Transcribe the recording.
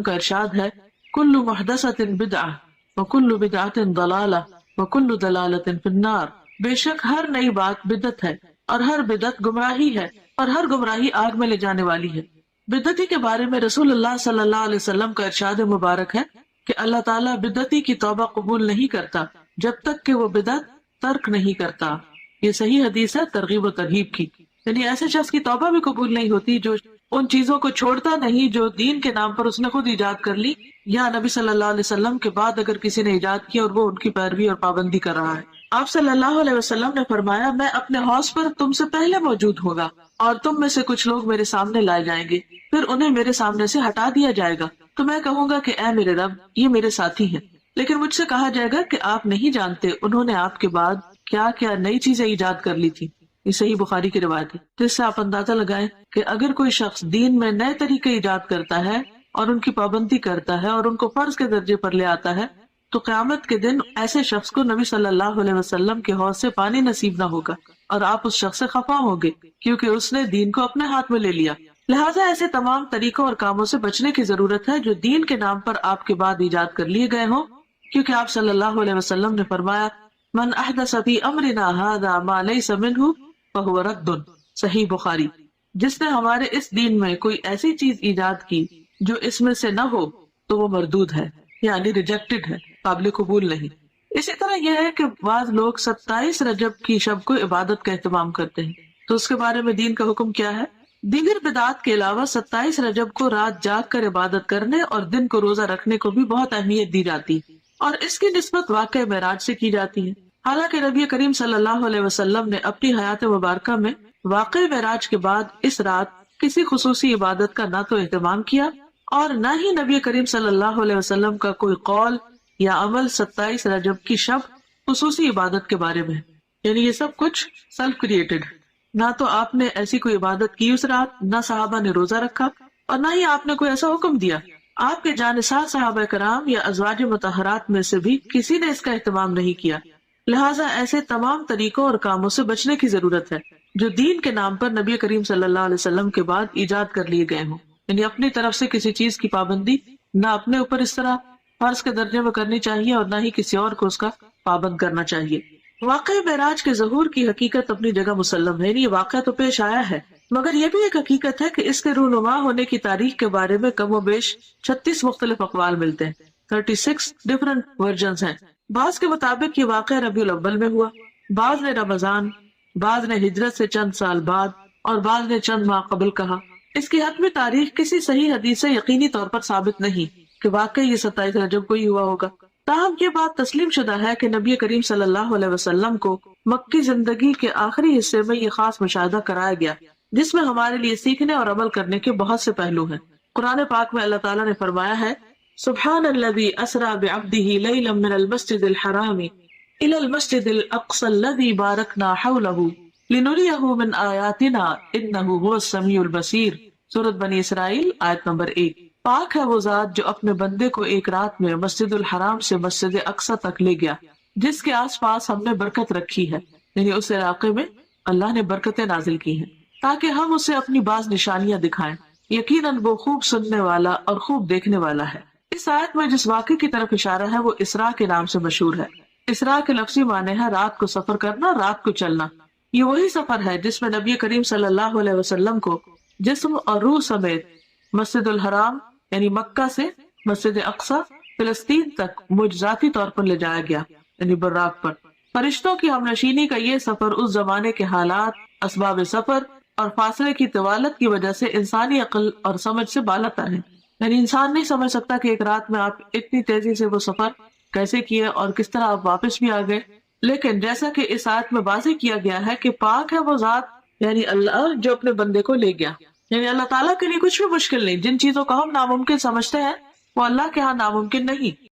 کا ارشاد ہے کل محدثۃ بدعہ وکل بدعۃ ضلالہ وکل ضلالۃ فی النار، بے شک ہر نئی بات بدعت ہے اور ہر بدعت گمراہی ہے اور ہر گمراہی آگ میں لے جانے والی ہے۔ بدعتی کے بارے میں رسول اللہ صلی اللہ علیہ وسلم کا ارشاد مبارک ہے کہ اللہ تعالیٰ بدعتی کی توبہ قبول نہیں کرتا جب تک کہ وہ بدعت ترک نہیں کرتا۔ یہ صحیح حدیث ہے ترغیب و ترہیب کی، یعنی ایسے شخص کی توبہ بھی قبول نہیں ہوتی جو ان چیزوں کو چھوڑتا نہیں جو دین کے نام پر اس نے خود ایجاد کر لی، یا نبی صلی اللہ علیہ وسلم کے بعد اگر کسی نے ایجاد کیا اور وہ ان کی پیروی اور پابندی کر رہا ہے۔ آپ صلی اللہ علیہ وسلم نے فرمایا میں اپنے حوض پر تم سے پہلے موجود ہوگا اور تم میں سے کچھ لوگ میرے سامنے لائے جائیں گے، پھر انہیں میرے سامنے سے ہٹا دیا جائے گا تو میں کہوں گا کہ اے میرے رب یہ میرے ساتھی ہیں، لیکن مجھ سے کہا جائے گا کہ آپ نہیں جانتے انہوں نے آپ کے بعد کیا کیا نئی چیزیں ایجاد کر لی تھی۔ یہ صحیح بخاری کی روایت ہے، جس سے آپ اندازہ لگائیں کہ اگر کوئی شخص دین میں نئے طریقے ایجاد کرتا ہے اور ان کی پابندی کرتا ہے اور ان کو فرض کے درجے پر لے آتا ہے تو قیامت کے دن ایسے شخص کو نبی صلی اللہ علیہ وسلم کے حوض سے پانی نصیب نہ ہوگا اور آپ اس شخص سے خفا ہوں گے کیونکہ اس نے دین کو اپنے ہاتھ میں لے لیا۔ لہٰذا ایسے تمام طریقوں اور کاموں سے بچنے کی ضرورت ہے جو دین کے نام پر آپ کے بعد ایجاد کر لیے گئے ہوں، کیونکہ آپ صلی اللہ علیہ وسلم نے فرمایا من احدث فی امرنا ھذا ما لیس منہ فہو رد، صحیح بخاری۔ جس نے ہمارے اس دین میں کوئی ایسی چیز ایجاد کی جو اس میں سے نہ ہو تو وہ مردود ہے، یعنی ریجیکٹڈ ہے، قابل قبول نہیں۔ اسی طرح یہ ہے کہ بعض لوگ 27 رجب کی شب کو عبادت کا اہتمام کرتے ہیں، تو اس کے بارے میں دین کا حکم کیا ہے؟ دیگر بدعات کے علاوہ 27 رجب کو رات جاگ کر عبادت کرنے اور دن کو روزہ رکھنے کو بھی بہت اہمیت دی جاتی ہے اور اس کی نسبت واقع معراج سے کی جاتی ہے۔ حالانکہ نبی کریم صلی اللہ علیہ وسلم نے اپنی حیات مبارکہ میں واقع معراج کے بعد اس رات کسی خصوصی عبادت کا نہ تو اہتمام کیا اور نہ ہی نبی کریم صلی اللہ علیہ وسلم کا کوئی قول یا عمل 27 رجب کی شب خصوصی عبادت کے بارے میں، یعنی یہ سب کچھ سیلف کریٹڈ۔ نہ تو آپ نے ایسی کوئی عبادت کی اس رات، نہ صحابہ نے روزہ رکھا اور نہ ہی آپ نے کوئی ایسا حکم دیا۔ آپ کے جانثار صحابہ کرام یا ازواج مطہرات میں سے بھی کسی نے اس کا اہتمام نہیں کیا۔ لہٰذا ایسے تمام طریقوں اور کاموں سے بچنے کی ضرورت ہے جو دین کے نام پر نبی کریم صلی اللہ علیہ وسلم کے بعد ایجاد کر لیے گئے ہوں، یعنی اپنی طرف سے کسی چیز کی پابندی نہ اپنے اوپر اس طرح فرض کے درجے میں کرنی چاہیے اور نہ ہی کسی اور کو اس کا پابند کرنا چاہیے۔ واقع معراج کے ظہور کی حقیقت اپنی جگہ مسلم ہے، یعنی یہ واقعہ تو پیش آیا ہے، مگر یہ بھی ایک حقیقت ہے کہ اس کے رونما ہونے کی تاریخ کے بارے میں کم و بیش 36 مختلف اقوال ملتے ہیں، 36 ڈفرنٹ ورژنز ہیں۔ بعض کے مطابق یہ واقعہ ربیع الاول میں ہوا، بعض نے رمضان، بعض نے ہجرت سے چند سال بعد اور بعض نے چند ماہ قبل کہا۔ اس کی حتمی تاریخ کسی صحیح حدیث سے یقینی طور پر ثابت نہیں کہ واقعی یہ 27 رجب کو ہی ہوا ہوگا، تاہم یہ بات تسلیم شدہ ہے کہ نبی کریم صلی اللہ علیہ وسلم کو مکی زندگی کے آخری حصے میں یہ خاص مشاہدہ کرایا گیا جس میں ہمارے لیے سیکھنے اور عمل کرنے کے بہت سے پہلو ہیں۔ قرآن پاک میں اللہ تعالیٰ نے فرمایا ہے سبحان الذی اسری بعبدہ لیلا من المسجد الحرام الی المسجد الاقصی الذی بارکنا حولہ لنریہ من آیاتنا انہ هو السمیع البصیر، سورۃ بنی اسرائیل آیت نمبر 1۔ پاک ہے وہ ذات جو اپنے بندے کو ایک رات میں مسجد الحرام سے مسجد اقصی تک لے گیا جس کے آس پاس ہم نے برکت رکھی ہے، یعنی اس علاقے میں اللہ نے برکتیں نازل کی ہیں تاکہ ہم اسے اپنی بعض نشانیاں دکھائیں، یقیناً وہ خوب سننے والا اور خوب دیکھنے والا ہے۔ اس آیت میں جس واقعے کی طرف اشارہ ہے وہ اسراء کے نام سے مشہور ہے۔ اسراء کے لفظی معنی ہے رات کو سفر کرنا، رات کو چلنا۔ یہ وہی سفر ہے جس میں نبی کریم صلی اللہ علیہ وسلم کو جسم اور روح سمیت مسجد الحرام یعنی مکہ سے مسجد اقصی فلسطین تک معجزاتی طور پر لے جایا گیا، یعنی براق پر۔ فرشتوں کی ہم نشینی کا یہ سفر اس زمانے کے حالات، اسباب سفر اور فاصلے کی طوالت کی وجہ سے انسانی عقل اور سمجھ سے بالاتر ہے، یعنی انسان نہیں سمجھ سکتا کہ ایک رات میں آپ اتنی تیزی سے وہ سفر کیسے کیے اور کس طرح آپ واپس بھی آ گئے۔ لیکن جیسا کہ اس آیت میں واضح کیا گیا ہے کہ پاک ہے وہ ذات یعنی اللہ جو اپنے بندے کو لے گیا، یعنی اللہ تعالیٰ کے لیے کچھ بھی مشکل نہیں۔ جن چیزوں کو ہم ناممکن سمجھتے ہیں وہ اللہ کے ہاں ناممکن نہیں۔